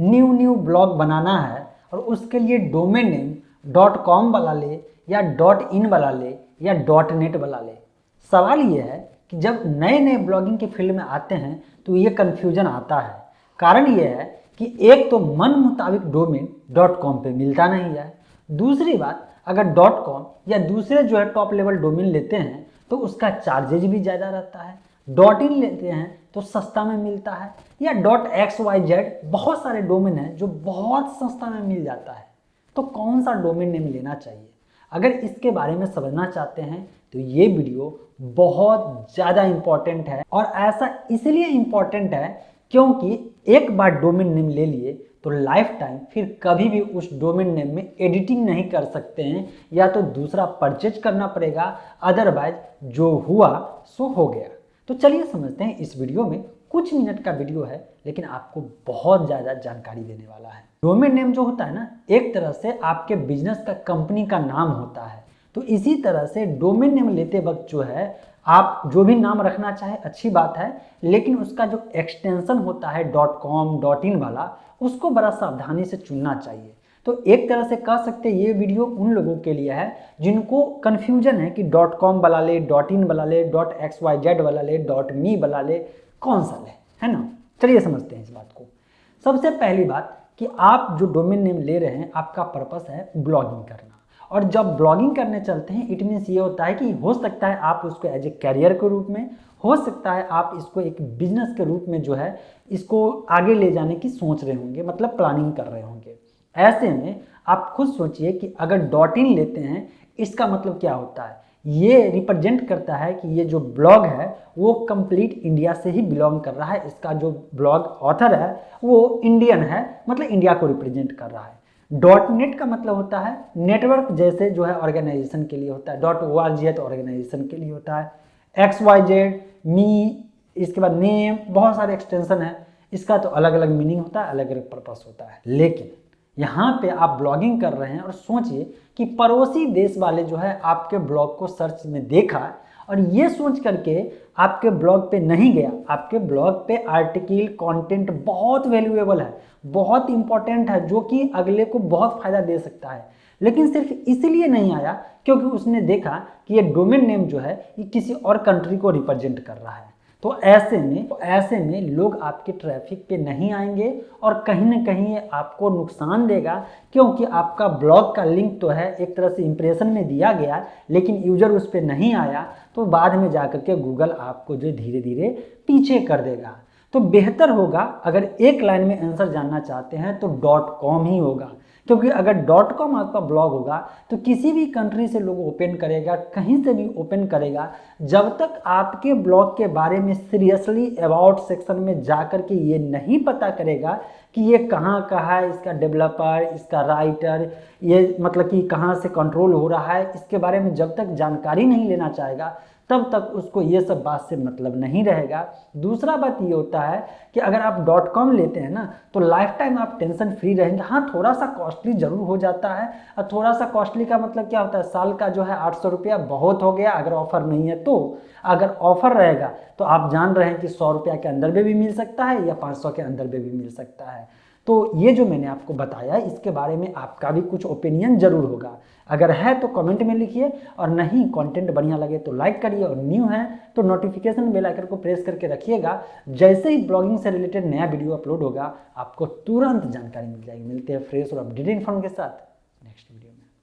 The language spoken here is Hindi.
न्यू ब्लॉग बनाना है और उसके लिए डोमेन नेम .com वाला ले या .in वाला ले या .net वाला ले। सवाल ये है कि जब नए नए ब्लॉगिंग के फील्ड में आते हैं तो ये कन्फ्यूजन आता है। कारण ये है कि एक तो मन मुताबिक डोमेन .com पे मिलता नहीं है। दूसरी बात, अगर .com या दूसरे जो है टॉप लेवल डोमेन लेते हैं तो उसका चार्जेज भी ज़्यादा रहता है। .in लेते हैं तो सस्ता में मिलता है, या .xyz बहुत सारे डोमेन हैं जो बहुत सस्ता में मिल जाता है। तो कौन सा डोमेन नेम लेना चाहिए? अगर इसके बारे में समझना चाहते हैं तो ये वीडियो बहुत ज़्यादा इम्पॉर्टेंट है। और ऐसा इसलिए इम्पॉर्टेंट है क्योंकि एक बार डोमेन नेम ले लिए तो लाइफ टाइम फिर कभी भी उस डोमेन नेम में एडिटिंग नहीं कर सकते हैं, या तो दूसरा परचेज करना पड़ेगा, अदरवाइज जो हुआ सो हो गया। तो चलिए समझते हैं इस वीडियो में। कुछ मिनट का वीडियो है लेकिन आपको बहुत ज़्यादा जानकारी देने वाला है। डोमेन नेम जो होता है ना, एक तरह से आपके बिजनेस का, कंपनी का नाम होता है। तो इसी तरह से डोमेन नेम लेते वक्त जो है आप जो भी नाम रखना चाहे अच्छी बात है, लेकिन उसका जो एक्सटेंशन होता है .com .in वाला, उसको बड़ा सावधानी से चुनना चाहिए। तो एक तरह से कह सकते हैं ये वीडियो उन लोगों के लिए है जिनको कन्फ्यूजन है कि .com वाला ले, .in वाला ले, .xyz वाला ले, .me वाला ले, कौन सा ले, है ना। चलिए समझते हैं इस बात को। सबसे पहली बात कि आप जो डोमेन नेम ले रहे हैं, आपका पर्पस है ब्लॉगिंग करना। और जब ब्लॉगिंग करने चलते हैं, इट मीन्स ये होता है कि हो सकता है आप उसको एज ए कैरियर के रूप में, हो सकता है आप इसको एक बिजनेस के रूप में जो है इसको आगे ले जाने की सोच रहे होंगे, मतलब प्लानिंग कर रहे होंगे। ऐसे में आप खुद सोचिए कि अगर .in लेते हैं, इसका मतलब क्या होता है? ये रिप्रेजेंट करता है कि ये जो ब्लॉग है वो कंप्लीट इंडिया से ही बिलोंग कर रहा है। इसका जो ब्लॉग ऑथर है वो इंडियन है, मतलब इंडिया को रिप्रेजेंट कर रहा है। .net का मतलब होता है नेटवर्क, जैसे जो है ऑर्गेनाइजेशन के लिए होता है। .org है तो ऑर्गेनाइजेशन के लिए होता है। XYZ, मी, इसके बाद नेम, बहुत सारे एक्सटेंशन है। इसका तो अलग अलग मीनिंग होता है, अलग अलग पर्पस होता है। लेकिन यहाँ पे आप ब्लॉगिंग कर रहे हैं और सोचिए कि पड़ोसी देश वाले जो है आपके ब्लॉग को सर्च में देखा और ये सोच करके आपके ब्लॉग पे नहीं गया। आपके ब्लॉग पे आर्टिकल, कंटेंट बहुत वैल्यूएबल है, बहुत इंपॉर्टेंट है, जो कि अगले को बहुत फायदा दे सकता है, लेकिन सिर्फ इसलिए नहीं आया क्योंकि उसने देखा कि ये डोमेन नेम जो है ये किसी और कंट्री को रिप्रेजेंट कर रहा है। तो ऐसे में लोग आपके ट्रैफिक पे नहीं आएंगे और कहीं ना कहीं ये आपको नुकसान देगा, क्योंकि आपका ब्लॉग का लिंक तो है एक तरह से इंप्रेशन में दिया गया, लेकिन यूजर उस पर नहीं आया तो बाद में जाकर के गूगल आपको जो धीरे धीरे पीछे कर देगा। तो बेहतर होगा, अगर एक लाइन में आंसर जानना चाहते हैं तो .com ही होगा, क्योंकि अगर .com आपका ब्लॉग होगा तो किसी भी कंट्री से लोग ओपन करेगा, कहीं से भी ओपन करेगा, जब तक आपके ब्लॉग के बारे में सीरियसली अबाउट सेक्शन में जाकर के ये नहीं पता करेगा कि ये कहाँ का है, इसका डेवलपर, इसका राइटर, ये मतलब कि कहाँ से कंट्रोल हो रहा है, इसके बारे में जब तक जानकारी नहीं लेना चाहेगा तब तक उसको ये सब बात से मतलब नहीं रहेगा। दूसरा बात ये होता है कि अगर आप .com लेते हैं ना तो लाइफ टाइम आप टेंशन फ्री रहेंगे। हाँ, थोड़ा सा कॉस्टली जरूर हो जाता है, और थोड़ा सा कॉस्टली का मतलब क्या होता है, साल का जो है 800 रुपया बहुत हो गया अगर ऑफर नहीं है तो। अगर ऑफर रहेगा तो आप जान रहे हैं कि 100 रुपया के अंदर में भी मिल सकता है या 500 के अंदर में भी मिल सकता है। तो ये जो मैंने आपको बताया इसके बारे में आपका भी कुछ ओपिनियन जरूर होगा। अगर है तो कमेंट में लिखिए, और नहीं कंटेंट बढ़िया लगे तो लाइक करिए, और न्यू है तो नोटिफिकेशन बेल आइकन को प्रेस करके रखिएगा। जैसे ही ब्लॉगिंग से रिलेटेड नया वीडियो अपलोड होगा आपको तुरंत जानकारी मिल जाएगी। मिलते हैं फ्रेश और अपडेटेड इन्फॉर्मेशन के साथ नेक्स्ट वीडियो।